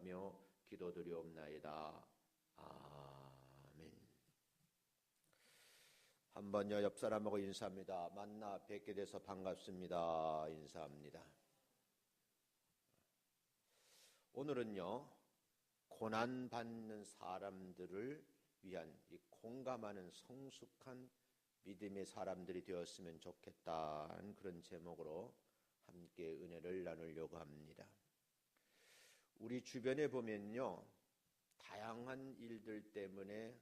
축복하며 기도드리옵나이다. 아멘. 한번요 옆 사람하고 인사합니다. 만나 뵙게 돼서 반갑습니다. 인사합니다. 오늘은요 고난받는 사람들을 위한 이 공감하는 성숙한 믿음의 사람들이 되었으면 좋겠다는 그런 제목으로 함께 은혜를 나누려고 합니다. 우리 주변에 보면요 다양한 일들 때문에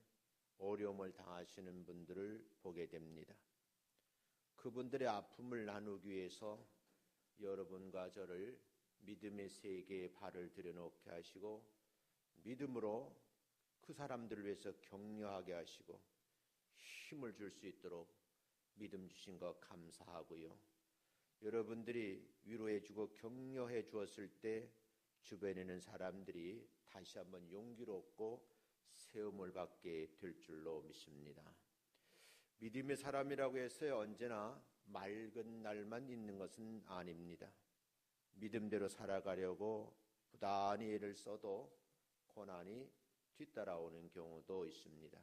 어려움을 당하시는 분들을 보게 됩니다. 그분들의 아픔을 나누기 위해서 여러분과 저를 믿음의 세계에 발을 들여놓게 하시고 믿음으로 그 사람들을 위해서 격려하게 하시고 힘을 줄 수 있도록 믿음 주신 것 감사하고요. 여러분들이 위로해 주고 격려해 주었을 때 주변에 있는 사람들이 다시 한번 용기를 얻고 세움을 받게 될 줄로 믿습니다. 믿음의 사람이라고 해서 언제나 맑은 날만 있는 것은 아닙니다. 믿음대로 살아가려고 부단히 애를 써도 고난이 뒤따라오는 경우도 있습니다.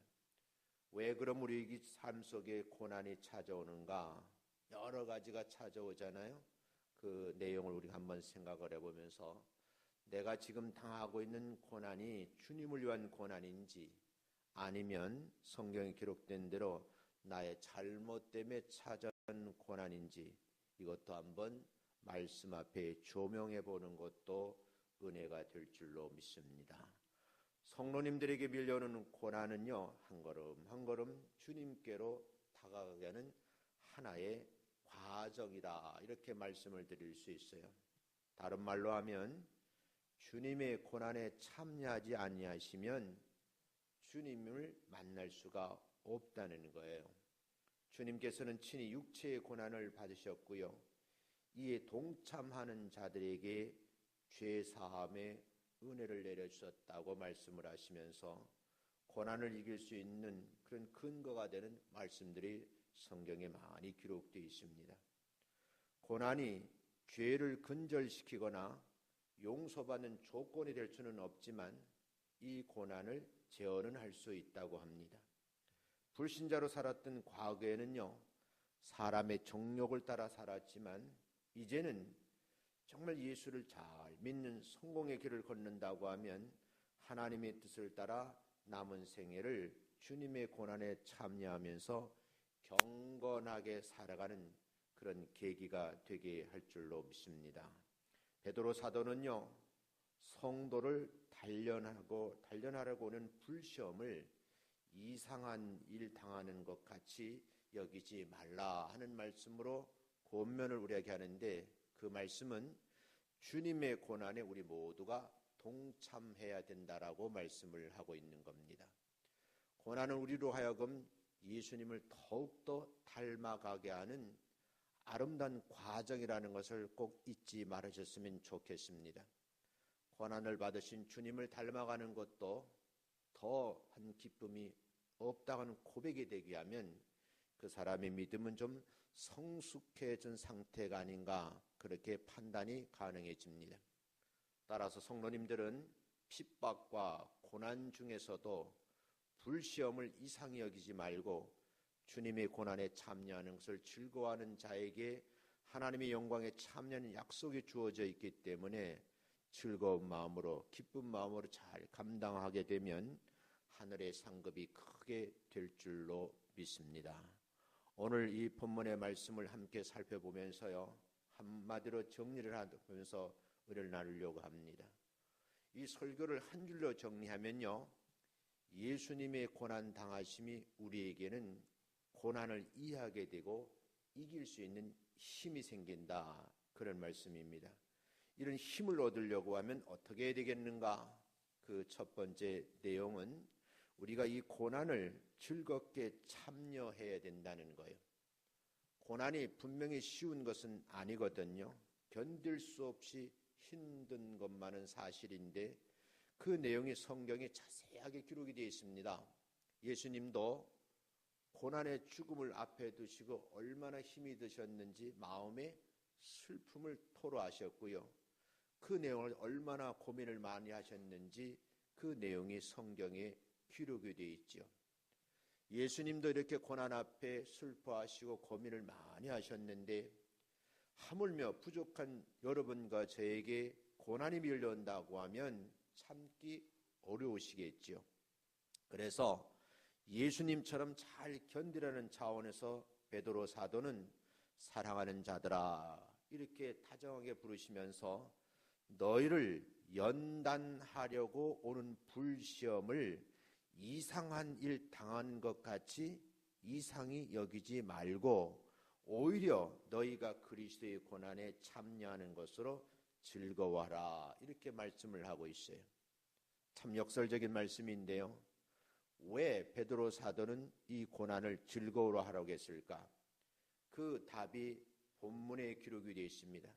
왜 그럼 우리 삶 속에 고난이 찾아오는가? 여러 가지가 찾아오잖아요. 그 내용을 우리가 한번 생각을 해보면서 내가 지금 당하고 있는 고난이 주님을 위한 고난인지 아니면 성경에 기록된 대로 나의 잘못 때문에 찾아온 고난인지 이것도 한번 말씀 앞에 조명해 보는 것도 은혜가 될 줄로 믿습니다. 성도님들에게 밀려오는 고난은요 한 걸음 한 걸음 주님께로 다가가게 하는 하나의 과정이다 이렇게 말씀을 드릴 수 있어요. 다른 말로 하면 주님의 고난에 참여하지 아니하시면 주님을 만날 수가 없다는 거예요. 주님께서는 친히 육체의 고난을 받으셨고요. 이에 동참하는 자들에게 죄사함의 은혜를 내려주셨다고 말씀을 하시면서 고난을 이길 수 있는 그런 근거가 되는 말씀들이 성경에 많이 기록되어 있습니다. 고난이 죄를 근절시키거나 용서받는 조건이 될 수는 없지만 이 고난을 제어는 할 수 있다고 합니다. 불신자로 살았던 과거에는요 사람의 정욕을 따라 살았지만 이제는 정말 예수를 잘 믿는 성공의 길을 걷는다고 하면 하나님의 뜻을 따라 남은 생애를 주님의 고난에 참여하면서 경건하게 살아가는 그런 계기가 되게 할 줄로 믿습니다. 베드로 사도는요 성도를 단련하려고 하는 불시험을 이상한 일 당하는 것 같이 여기지 말라 하는 말씀으로 권면을 우리에게 하는데 그 말씀은 주님의 고난에 우리 모두가 동참해야 된다라고 말씀을 하고 있는 겁니다. 고난은 우리로 하여금 예수님을 더욱더 닮아가게 하는 아름다운 과정이라는 것을 꼭 잊지 말으셨으면 좋겠습니다. 고난을 받으신 주님을 닮아가는 것도 더한 기쁨이 없다는 고백이 되게 하면 그 사람의 믿음은 좀 성숙해진 상태가 아닌가 그렇게 판단이 가능해집니다. 따라서 성도님들은 핍박과 고난 중에서도 불시험을 이상히 여기지 말고 주님의 고난에 참여하는 것을 즐거워하는 자에게 하나님의 영광에 참여하는 약속이 주어져 있기 때문에 즐거운 마음으로 기쁜 마음으로 잘 감당하게 되면 하늘의 상급이 크게 될 줄로 믿습니다. 오늘 이 본문의 말씀을 함께 살펴보면서요 한마디로 정리를 하면서 은혜를 나누려고 합니다. 이 설교를 한 줄로 정리하면요 예수님의 고난 당하심이 우리에게는 고난을 이해하게 되고 이길 수 있는 힘이 생긴다 그런 말씀입니다. 이런 힘을 얻으려고 하면 어떻게 해야 되겠는가? 그 첫 번째 내용은 우리가 이 고난을 즐겁게 참여해야 된다는 거예요. 고난이 분명히 쉬운 것은 아니거든요. 견딜 수 없이 힘든 것만은 사실인데 그 내용이 성경에 자세하게 기록이 되어 있습니다. 예수님도 고난의 죽음을 앞에 두시고 얼마나 힘이 드셨는지 마음의 슬픔을 토로하셨고요. 그 내용을 얼마나 고민을 많이 하셨는지 그 내용이 성경에 기록이 되어 있죠. 예수님도 이렇게 고난 앞에 슬퍼하시고 고민을 많이 하셨는데 하물며 부족한 여러분과 저에게 고난이 밀려온다고 하면 참기 어려우시겠죠. 그래서 예수님처럼 잘 견디라는 차원에서 베드로 사도는 사랑하는 자들아 이렇게 다정하게 부르시면서 너희를 연단하려고 오는 불시험을 이상한 일 당한 것 같이 이상히 여기지 말고 오히려 너희가 그리스도의 고난에 참여하는 것으로 즐거워하라 이렇게 말씀을 하고 있어요. 참 역설적인 말씀인데요. 왜 베드로 사도는 이 고난을 즐거워로 하라고 했을까? 그 답이 본문에 기록이 되어 있습니다.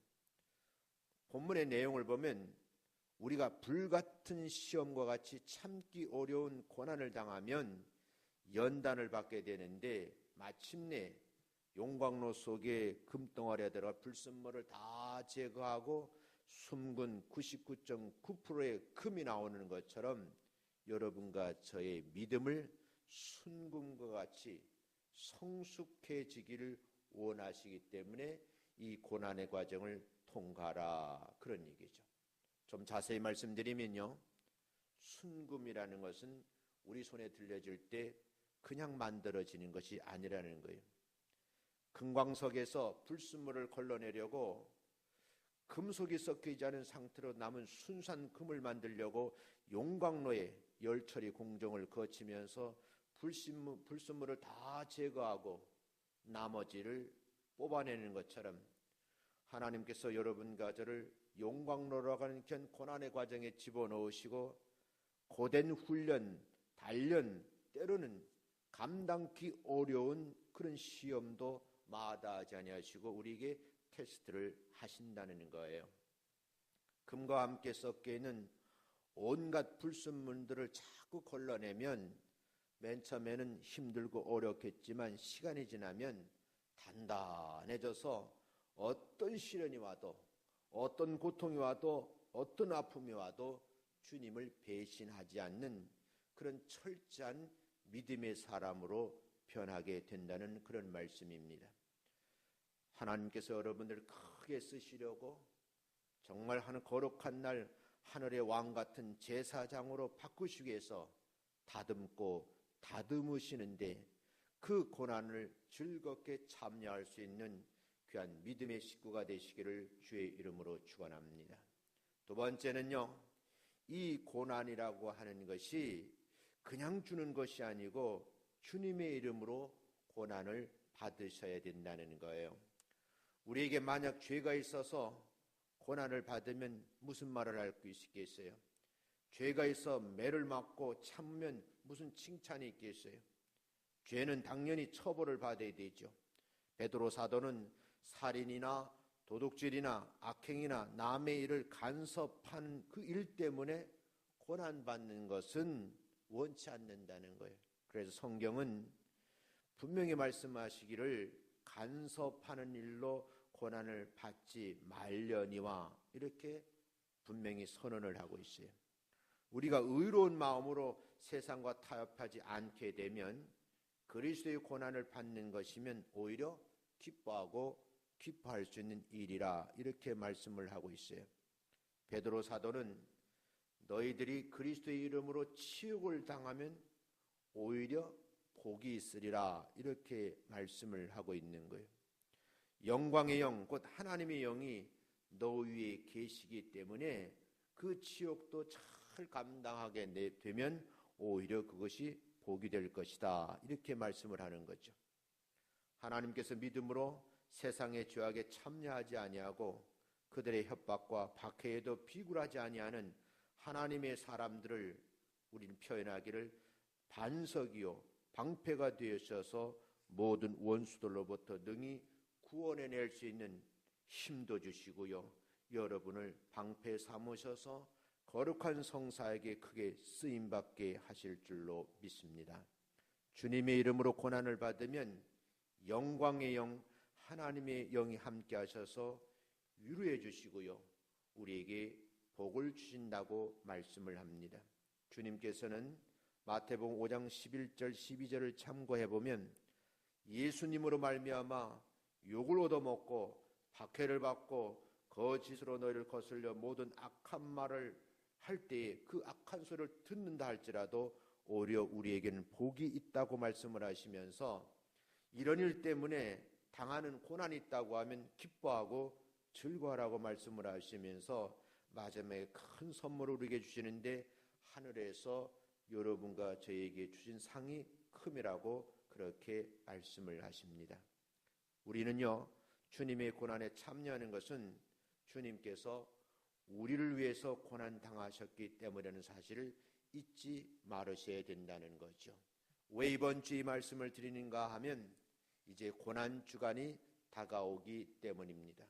본문의 내용을 보면 우리가 불같은 시험과 같이 참기 어려운 고난을 당하면 연단을 받게 되는데 마침내 용광로 속에 금덩어리에 들어가 불순물을 다 제거하고 숨군 99.9%의 금이 나오는 것처럼 여러분과 저의 믿음을 순금과 같이 성숙해지기를 원하시기 때문에 이 고난의 과정을 통과하라 그런 얘기죠. 좀 자세히 말씀드리면요, 순금이라는 것은 우리 손에 들려질 때 그냥 만들어지는 것이 아니라는 거예요. 금광석에서 불순물을 걸러내려고 금속이 섞이지 않은 상태로 남은 순수한 금을 만들려고 용광로에 열처리 공정을 거치면서 불순물을 다 제거하고 나머지를 뽑아내는 것처럼 하나님께서 여러분과 저를 용광로라고 하는 고난의 과정에 집어넣으시고 고된 훈련, 단련, 때로는 감당기 어려운 그런 시험도 마다하지 아니하시고 우리에게 테스트를 하신다는 거예요. 금과 함께 섞여 있는 온갖 불순물들을 자꾸 걸러내면 맨 처음에는 힘들고 어렵겠지만 시간이 지나면 단단해져서 어떤 시련이 와도 어떤 고통이 와도 어떤 아픔이 와도 주님을 배신하지 않는 그런 철저한 믿음의 사람으로 변하게 된다는 그런 말씀입니다. 하나님께서 여러분들을 크게 쓰시려고 정말 하는 거룩한 날 하늘의 왕 같은 제사장으로 바꾸시기 위해서 다듬고 다듬으시는데 그 고난을 즐겁게 참여할 수 있는 귀한 믿음의 식구가 되시기를 주의 이름으로 축원합니다. 두 번째는요, 이 고난이라고 하는 것이 그냥 주는 것이 아니고 주님의 이름으로 고난을 받으셔야 된다는 거예요. 우리에게 만약 죄가 있어서 고난을 받으면 무슨 말을 할 수 있겠어요? 죄가 있어 매를 맞고 참으면 무슨 칭찬이 있겠어요? 죄는 당연히 처벌을 받아야 되죠. 베드로 사도는 살인이나 도둑질이나 악행이나 남의 일을 간섭하는 그 일 때문에 고난받는 것은 원치 않는다는 거예요. 그래서 성경은 분명히 말씀하시기를 간섭하는 일로 고난을 받지 말려니와 이렇게 분명히 선언을 하고 있어요. 우리가 의로운 마음으로 세상과 타협하지 않게 되면 그리스도의 고난을 받는 것이면 오히려 기뻐하고 기뻐할 수 있는 일이라 이렇게 말씀을 하고 있어요. 베드로 사도는 너희들이 그리스도의 이름으로 치욕을 당하면 오히려 복이 있으리라 이렇게 말씀을 하고 있는 거예요. 영광의 영, 곧 하나님의 영이 너 위에 계시기 때문에 그 치욕도 잘 감당하게 되면 오히려 그것이 복이 될 것이다 이렇게 말씀을 하는 거죠. 하나님께서 믿음으로 세상의 죄악에 참여하지 아니하고 그들의 협박과 박해에도 비굴하지 아니하는 하나님의 사람들을 우리는 표현하기를 반석이요 방패가 되셔서 모든 원수들로부터 능히 구원해낼 수 있는 힘도 주시고요, 여러분을 방패 삼으셔서 거룩한 성사에게 크게 쓰임받게 하실 줄로 믿습니다. 주님의 이름으로 고난을 받으면 영광의 영 하나님의 영이 함께 하셔서 위로해 주시고요, 우리에게 복을 주신다고 말씀을 합니다. 주님께서는 마태복음 5장 11절 12절을 참고해 보면 예수님으로 말미암아 욕을 얻어먹고 박해를 받고 거짓으로 너희를 거슬려 모든 악한 말을 할 때에 그 악한 소리를 듣는다 할지라도 오히려 우리에게는 복이 있다고 말씀을 하시면서 이런 일 때문에 당하는 고난이 있다고 하면 기뻐하고 즐거워하라고 말씀을 하시면서 마지막에 큰 선물을 우리에게 주시는데 하늘에서 여러분과 저에게 주신 상이 큼이라고 그렇게 말씀을 하십니다. 우리는요, 주님의 고난에 참여하는 것은 주님께서 우리를 위해서 고난 당하셨기 때문이라는 사실을 잊지 말으셔야 된다는 거죠. 왜 이번 주 이 말씀을 드리는가 하면 이제 고난 주간이 다가오기 때문입니다.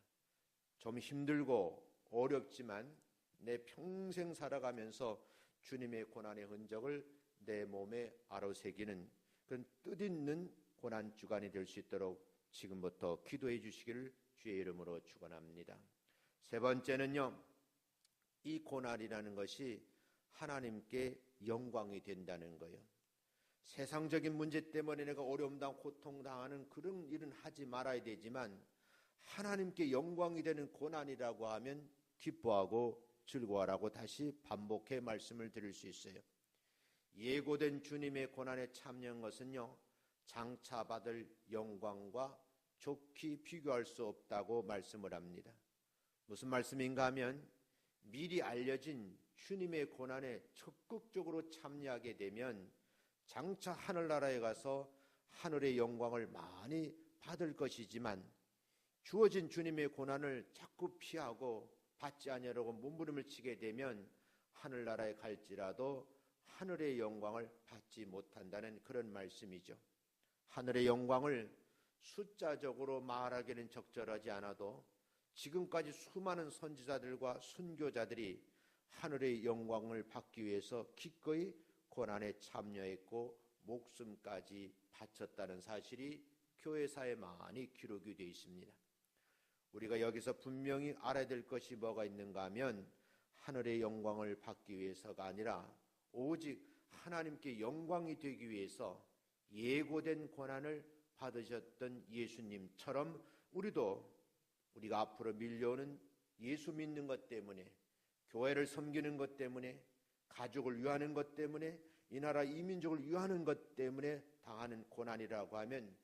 좀 힘들고 어렵지만 내 평생 살아가면서 주님의 고난의 흔적을 내 몸에 아로새기는 그런 뜻있는 고난 주간이 될 수 있도록 지금부터 기도해 주시기를 주의 이름으로 축원합니다. 세 번째는요, 이 고난이라는 것이 하나님께 영광이 된다는 거예요. 세상적인 문제 때문에 내가 어려움 당하고 고통 당하는 그런 일은 하지 말아야 되지만 하나님께 영광이 되는 고난이라고 하면 기뻐하고 즐거워하라고 다시 반복해 말씀을 드릴 수 있어요. 예고된 주님의 고난에 참여한 것은요, 장차 받을 영광과 좋게 비교할 수 없다고 말씀을 합니다. 무슨 말씀인가 하면 미리 알려진 주님의 고난에 적극적으로 참여하게 되면 장차 하늘나라에 가서 하늘의 영광을 많이 받을 것이지만 주어진 주님의 고난을 자꾸 피하고 받지 아니하려고 몸부림을 치게 되면 하늘나라에 갈지라도 하늘의 영광을 받지 못한다는 그런 말씀이죠. 하늘의 영광을 숫자적으로 말하기는 적절하지 않아도 지금까지 수많은 선지자들과 순교자들이 하늘의 영광을 받기 위해서 기꺼이 고난에 참여했고 목숨까지 바쳤다는 사실이 교회사에 많이 기록이 되어 있습니다. 우리가 여기서 분명히 알아야 될 것이 뭐가 있는가 하면 하늘의 영광을 받기 위해서가 아니라 오직 하나님께 영광이 되기 위해서 예고된 고난을 받으셨던 예수님처럼 우리가 앞으로 밀려오는 예수 믿는 것 때문에, 교회를 섬기는 것 때문에, 가족을 위하는 것 때문에, 이 나라 이 민족을 위하는 것 때문에 당하는 고난이라고 하면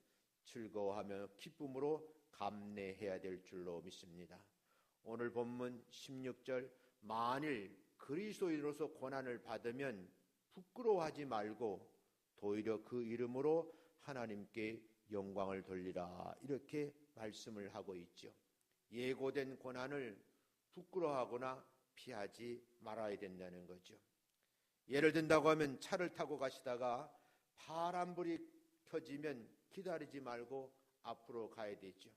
즐거워하며 기쁨으로 감내해야 될 줄로 믿습니다. 오늘 본문 16절, 만일 그리스도인으로서 고난을 받으면 부끄러워하지 말고 도리어 그 이름으로 하나님께 영광을 돌리라, 이렇게 말씀을 하고 있죠. 예고된 고난을 부끄러워하거나 피하지 말아야 된다는 거죠. 예를 든다고 하면 차를 타고 가시다가 파란불이 켜지면 기다리지 말고 앞으로 가야 되죠.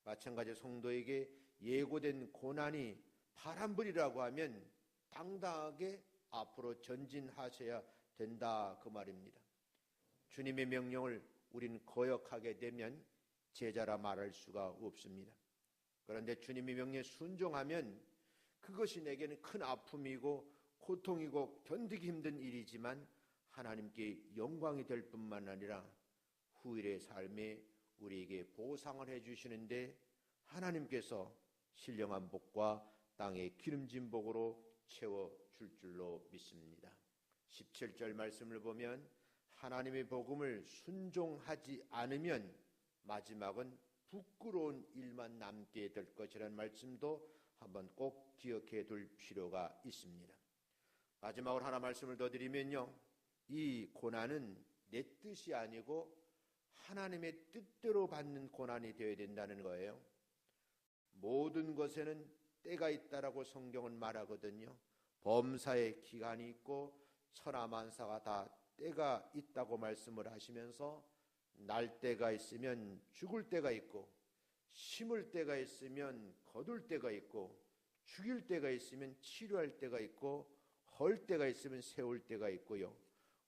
마찬가지로 성도에게 예고된 고난이 파란불이라고 하면 당당하게 앞으로 전진하셔야 된다, 그 말입니다. 주님의 명령을 우리는 거역하게 되면 제자라 말할 수가 없습니다. 그런데 주님의 명령에 순종하면 그것이 내게는 큰 아픔이고 고통이고 견디기 힘든 일이지만 하나님께 영광이 될 뿐만 아니라 후일의 삶에 우리에게 보상을 해주시는데 하나님께서 신령한 복과 땅의 기름진 복으로 채워줄 줄로 믿습니다. 17절 말씀을 보면 하나님의 복음을 순종하지 않으면 마지막은 부끄러운 일만 남게 될 것이라는 말씀도 한번 꼭 기억해 둘 필요가 있습니다. 마지막으로 하나 말씀을 더 드리면요, 이 고난은 내 뜻이 아니고 하나님의 뜻대로 받는 고난이 되어야 된다는 거예요. 모든 것에는 때가 있다라고 성경은 말하거든요. 범사의 기간이 있고 천하만사가 다 때가 있다고 말씀을 하시면서 날 때가 있으면 죽을 때가 있고, 심을 때가 있으면 거둘 때가 있고, 죽일 때가 있으면 치료할 때가 있고, 헐 때가 있으면 세울 때가 있고요,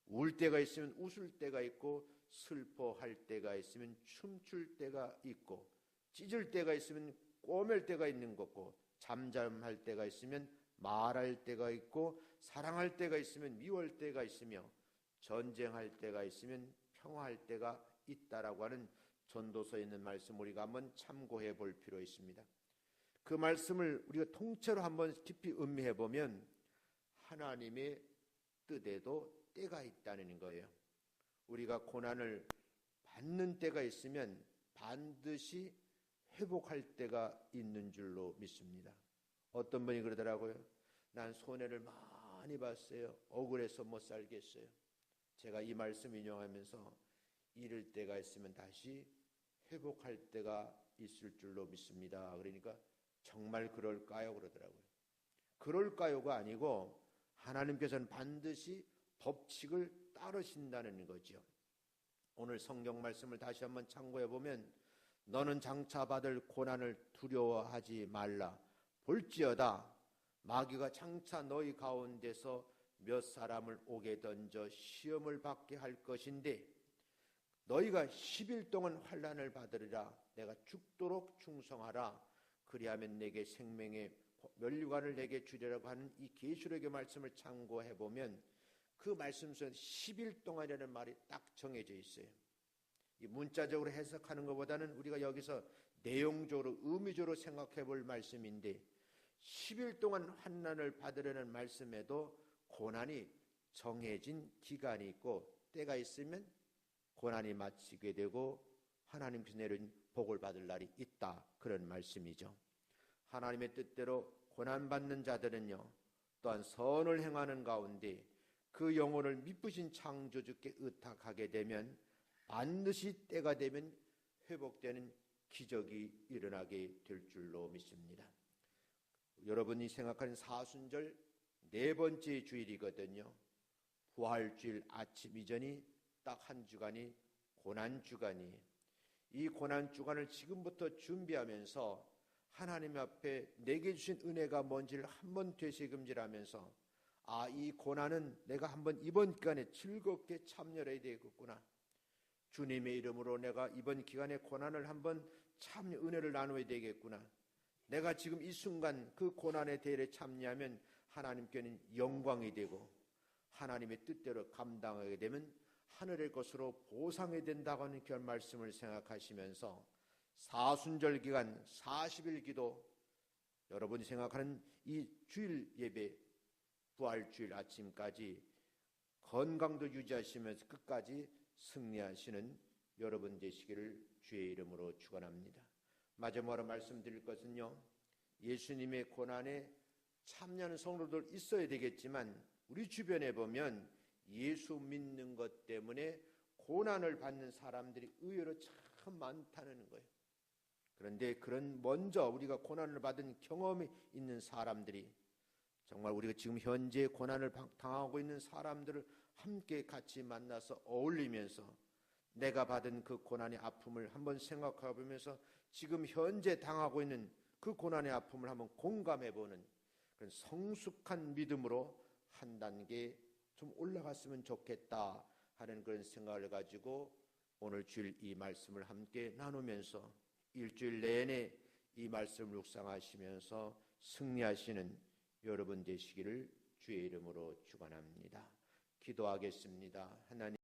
울 때가 있으면 웃을 때가 있고, 슬퍼할 때가 있으면 춤출 때가 있고, 찢을 때가 있으면 꼬맬 때가 있는 거고, 잠잠할 때가 있으면 말할 때가 있고, 사랑할 때가 있으면 미워할 때가 있으며, 전쟁할 때가 있으면 평화할 때가 있다라고 하는 전도서에 있는 말씀 우리가 한번 참고해 볼 필요 있습니다. 그 말씀을 우리가 통째로 한번 깊이 음미해 보면 하나님의 뜻에도 때가 있다는 거예요. 우리가 고난을 받는 때가 있으면 반드시 회복할 때가 있는 줄로 믿습니다. 어떤 분이 그러더라고요. 난 손해를 많이 봤어요. 억울해서 못 살겠어요. 제가 이 말씀 인용하면서 이럴 때가 있으면 다시 회복할 때가 있을 줄로 믿습니다. 그러니까 정말 그럴까요? 그러더라고요. 그럴까요가 아니고 하나님께서는 반드시 법칙을 따르신다는 거죠. 오늘 성경 말씀을 다시 한번 참고해 보면 너는 장차 받을 고난을 두려워하지 말라. 볼지어다 마귀가 장차 너희 가운데서 몇 사람을 옥에 던져 시험을 받게 할 것인데 너희가 10일 동안 환난을 받으리라. 내가 죽도록 충성하라. 그리하면 내게 생명의 면류관을 내게 주리라고 하는 이 계시록의 말씀을 참고해 보면 그 말씀 속에 10일 동안이라는 말이 딱 정해져 있어요. 이 문자적으로 해석하는 것보다는 우리가 여기서 내용적으로 의미적으로 생각해 볼 말씀인데 10일 동안 환난을 받으려는 말씀에도 고난이 정해진 기간이 있고 때가 있으면 고난이 마치게 되고 하나님께서 내린 복을 받을 날이 있다. 그런 말씀이죠. 하나님의 뜻대로 고난받는 자들은요 또한 선을 행하는 가운데 그 영혼을 미쁘신 창조주께 의탁하게 되면 반드시 때가 되면 회복되는 기적이 일어나게 될 줄로 믿습니다. 여러분이 생각하는 사순절 네 번째 주일이거든요. 부활주일 아침 이전이 딱 한 주간이 고난주간이에요. 이 고난주간을 지금부터 준비하면서 하나님 앞에 내게 주신 은혜가 뭔지를 한번 되새김질하면서 이 고난은 내가 한번 이번 기간에 즐겁게 참여해야 되겠구나. 주님의 이름으로 내가 이번 기간에 고난을 한번 참여 은혜를 나누어야 되겠구나. 내가 지금 이 순간 그 고난의 대회에 참여하면 하나님께는 영광이 되고 하나님의 뜻대로 감당하게 되면 하늘의 것으로 보상이 된다고 하는 그런 말씀을 생각하시면서 사순절 기간 40일 기도 여러분이 생각하는 이 주일 예배 부활주일 아침까지 건강도 유지하시면서 끝까지 승리하시는 여러분 되시기를 주의 이름으로 축원합니다. 마지막으로 말씀드릴 것은요. 예수님의 고난에 참여하는 성도들 있어야 되겠지만 우리 주변에 보면 예수 믿는 것 때문에 고난을 받는 사람들이 의외로 참 많다는 거예요. 그런데 그런 먼저 우리가 고난을 받은 경험이 있는 사람들이 정말 우리가 지금 현재 고난을 당하고 있는 사람들을 함께 같이 만나서 어울리면서 내가 받은 그 고난의 아픔을 한번 생각해 보면서 지금 현재 당하고 있는 그 고난의 아픔을 한번 공감해 보는 그런 성숙한 믿음으로 한 단계 좀 올라갔으면 좋겠다 하는 그런 생각을 가지고 오늘 주일 이 말씀을 함께 나누면서 일주일 내내 이 말씀을 묵상하시면서 승리하시는 여러분 되시기를 주의 이름으로 축원합니다. 기도하겠습니다. 하나님